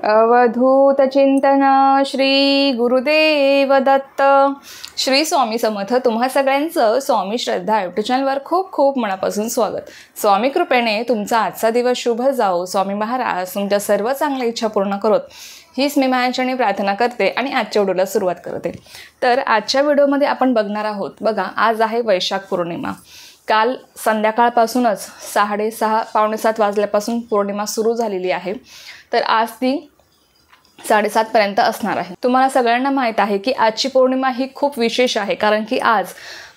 अवधूत चिंतन श्री गुरुदेव दत्त. श्री स्वामी समर्थ. तुम्हा सगळ्यांचं स्वामी श्रद्धा यूट्यूब चॅनलवर खूप खूप मनापासून स्वागत. स्वामी कृपेने तुमचा आजचा दिवस शुभ जाओ. स्वामी महाराज तुमच्या सर्व चांगल्या इच्छा पूर्ण करोत हीच मी माझ्याने प्रार्थना करते आणि आजच्या व्हिडिओला सुरुवात करते. तर आजच्या व्हिडिओमध्ये आपण बघणार आहोत. बघा, आज आहे वैशाख पौर्णिमा. काल संध्याकाळपासूनच 6:30 पावणे 7 वाजल्यापासून पौर्णिमा सुरू झालेली आहे. तर आज ती 7:30 पर्यंत असणार आहे. तुम्हाला सगळ्यांना माहीत आहे की आजची पौर्णिमा ही खूप विशेष आहे, कारण की आज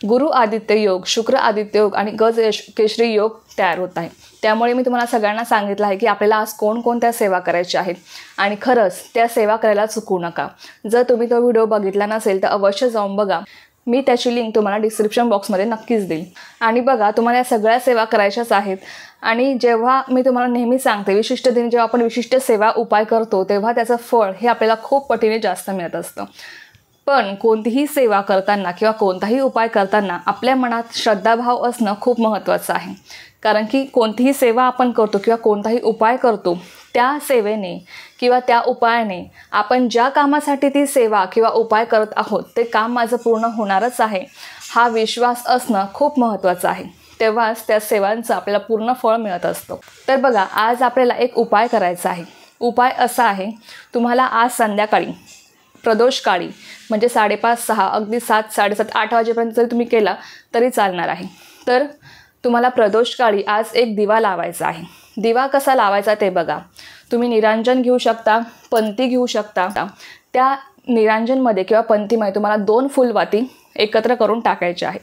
गुरु आदित्य योग, शुक्र आदित्य योग आणि गज केशरी योग तयार होत आहे. त्यामुळे मी तुम्हाला सगळ्यांना सांगितलं आहे की आपल्याला आज कोणकोणत्या सेवा करायच्या आहेत आणि खरंच त्या सेवा करायला चुकू नका. जर तुम्ही तो व्हिडिओ बघितला नसेल तर अवश्य जाऊन बघा. मी त्याची लिंक तुम्हाला डिस्क्रिप्शन बॉक्समध्ये नक्कीच देईल. आणि बघा, तुम्हाला या सगळ्या सेवा करायच्याच आहेत. आणि जेव्हा मी तुम्हाला नेहमी सांगते, विशिष्ट दिनी जेव्हा आपण विशिष्ट सेवा उपाय करतो तेव्हा त्याचं फळ हे आपल्याला खूप पटीने जास्त मिळत असतं. पण कोणतीही सेवा करताना किंवा कोणताही उपाय करताना आपल्या मनात श्रद्धाभाव असणं खूप महत्त्वाचं आहे. कारण की कोणतीही सेवा आपण करतो किंवा कोणताही उपाय करतो, त्या सेवेने किंवा त्या उपायाने आपण ज्या कामासाठी ती सेवा किंवा उपाय करत आहोत ते काम माझं पूर्ण होणारच आहे हा विश्वास असणं खूप महत्त्वाचं आहे. तेव्हाच त्या सेवांचं आपल्याला पूर्ण फळ मिळत असतं. तर बघा, आज आपल्याला एक उपाय करायचा आहे. उपाय असा आहे, तुम्हाला आज संध्याकाळी प्रदोषकाळी म्हणजे 5:30, 6 अगदी 7, 7:30, 8 वाजेपर्यंत जरी तुम्ही केला तरी चालणार आहे. तर तुम्हाला प्रदोषकाळी आज एक दिवा लावायचा आहे. दिवा कसा लावायचा ते बघा. तुम्ही निरांजन घेऊ शकता, पंती घेऊ शकता. त्या निरांजनमध्ये किंवा पंतीमध्ये तुम्हाला 2 फुलवाती एकत्र करून टाकायच्या आहेत.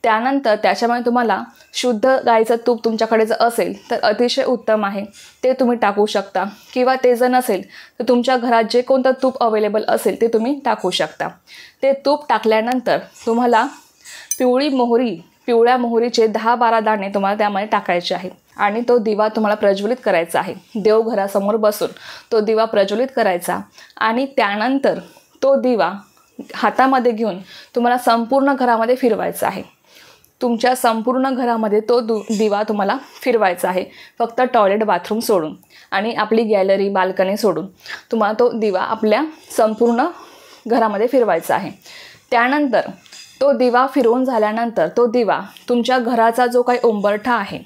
त्यानंतर त्याच्यामुळे तुम्हाला शुद्ध गाईचं तूप तुमच्याकडे जर असेल तर अतिशय उत्तम आहे, ते तुम्ही टाकू शकता. किंवा ते जर नसेल तर तुमच्या घरात जे कोणतं तूप अवेलेबल असेल ते तुम्ही टाकू शकता. ते तूप टाकल्यानंतर तुम्हाला पिवळ्या मोहरीचे 10-12 दाणे तुम्हाला त्यामध्ये टाकायचे आहेत. आणि तो दिवा तुम्हाला प्रज्वलित करायचा आहे. देवघरासमोर बसून तो दिवा प्रज्वलित करायचा आणि त्यानंतर तो दिवा हातामध्ये घेऊन तुम्हाला संपूर्ण घरामध्ये फिरवायचा आहे. तुमच्या संपूर्ण घरामध्ये तो दिवा तुम्हाला फिरवायचा आहे, फक्त टॉयलेट बाथरूम सोडून आणि आपली गॅलरी बाल्कनी सोडून तुम्हाला तो दिवा आपल्या संपूर्ण घरामध्ये फिरवायचा आहे. त्यानंतर तो दिवा फिरवून झाल्यानंतर तो दिवा तुमच्या घराचा जो काही उंबरठा आहे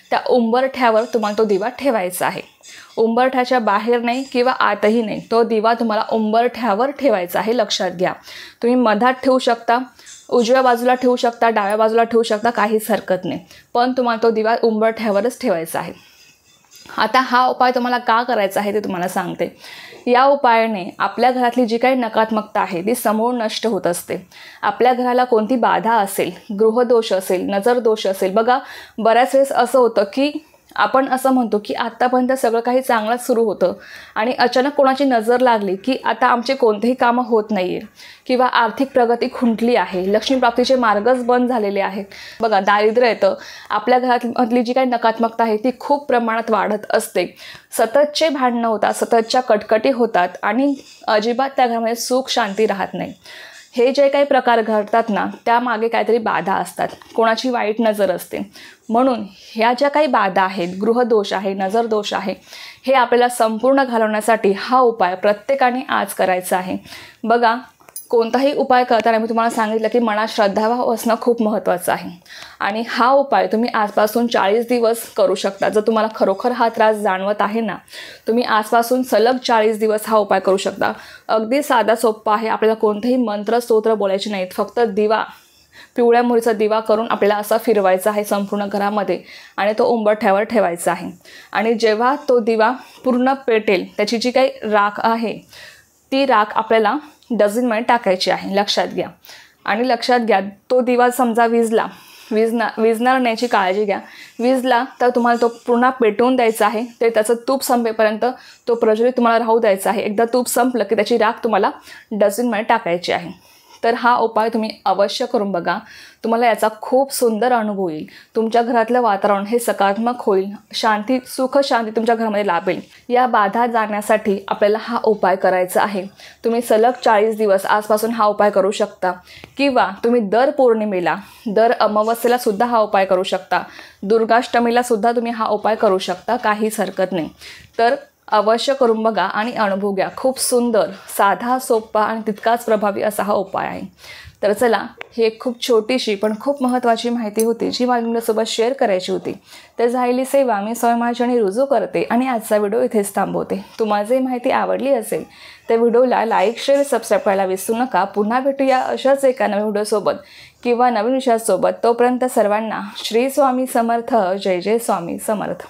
त्या उंबरठ्यावर तुम्हाला तो दिवा ठेवायचा आहे. उंबरठ्याच्या बाहेर नाही किंवा आतही नाही, तो दिवा तुम्हाला उंबरठ्यावर ठेवायचा आहे. लक्षात घ्या, तुम्ही मधात ठेवू शकता, उजव्या बाजूला ठेवू शकता, डाव्या बाजूला ठेवू शकता, काहीच हरकत नाही, पण तुम्हाला तो दिवा उंबरठ्यावरच ठेवायचा आहे. आता हा उपाय तुम्हाला का करायचा आहे ते तुम्हाला सांगते. या उपायाने आपल्या घरातली जी काही नकारात्मकता आहे ती समूळ नष्ट होत असते. आपल्या घराला कोणती बाधा असेल, गृहदोष असेल, नजरदोष असेल. बघा, बऱ्याच वेळेस असं होतं की आपण असं म्हणतो की आत्तापर्यंत सगळं काही चांगलंच सुरू होतं आणि अचानक कोणाची नजर लागली की आता आमचे कोणतेही कामं होत नाही आहे किंवा आर्थिक प्रगती खुंटली आहे, लक्ष्मीप्राप्तीचे मार्गच बंद झालेले आहेत. बघा, दारिद्र्य येतं. आपल्या घरातली जी काही नकारात्मकता आहे ती खूप प्रमाणात वाढत असते. सततचे भांडणं होतात, सततच्या कटकटी होतात आणि अजिबात त्या घरामध्ये सुख शांती राहत नाही. हे जे काही प्रकार घडतात ना, त्यामागे काहीतरी बाधा असतात, कोणाची वाईट नजर असते. म्हणून ह्या ज्या काही बाधा आहेत, गृहदोष आहे, नजरदोष आहे, हे आपल्याला संपूर्ण घालवण्यासाठी हा उपाय प्रत्येकाने आज करायचा आहे. बघा, कोणताही उपाय करताना मी तुम्हाला सांगितलं की मनात श्रद्धाभाव असणं खूप महत्त्वाचं आहे. आणि हा उपाय तुम्ही आजपासून 40 दिवस करू शकता. जर तुम्हाला खरोखर हा त्रास जाणवत आहे ना, तुम्ही आजपासून सलग 40 दिवस हा उपाय करू शकता. अगदी साधा सोपा आहे. आपल्याला कोणतेही मंत्र स्तोत्र बोलायचे नाहीत, फक्त दिवा, पिवळ्या मोहरीचा दिवा करून आपल्याला असा फिरवायचा आहे संपूर्ण घरामध्ये आणि तो उंबरठ्यावर ठेवायचा आहे. आणि जेव्हा तो दिवा पूर्ण पेटेल, त्याची जी काही राख आहे ती राख आपल्याला डझनमध्ये टाकायची आहे. लक्षात घ्या. आणि लक्षात घ्या, तो दिवा समजा विझणार नाही याची काळजी घ्या. विझला तर तुम्हाला तो पूर्ण पेटवून द्यायचा आहे. ते त्याचं तूप संपेपर्यंत तो प्रज्वलित तुम्हाला राहू द्यायचा आहे. एकदा तूप संपलं की त्याची राख तुम्हाला डझनमध्ये टाकायची आहे. तर हा उपाय तुम्ही अवश्य करून बघा. तुम्हाला याचा खूप सुंदर अनुभव येईल. तुमच्या घरातलं वातावरण हे सकारात्मक होईल. शांती, सुख शांती तुमच्या घरामध्ये लाभेल. या बाधा जाण्यासाठी आपल्याला हा उपाय करायचा आहे. तुम्ही सलग 40 दिवस आजपासून हा उपाय करू शकता किंवा तुम्ही दर पौर्णिमेला, दर अमावस्येला सुद्धा हा उपाय करू शकता. दुर्गाष्टमीला सुद्धा तुम्ही हा उपाय करू शकता, काहीच हरकत नाही. तर अवश्य करून बघा आणि अनुभव घ्या. खूप सुंदर, साधा, सोपा आणि तितकाच प्रभावी असा हा उपाय आहे. तर चला, ही एक खूप छोटीशी पण खूप महत्त्वाची माहिती होती जी मला तुमच्यासोबत शेअर करायची होती. तर झालेली सेवा मी स्वयं माझ्याने रुजू करते आणि आजचा व्हिडिओ इथेच थांबवते. तुम्हाला जर माहिती आवडली असेल तर व्हिडिओला लाईक, शेअर, सबस्क्राईब करायला विसरू नका. पुन्हा भेटूया अशाच एका नवीन व्हिडिओसोबत किंवा नवीन विषयासोबत. तोपर्यंत सर्वांना श्री स्वामी समर्थ. जय जय स्वामी समर्थ.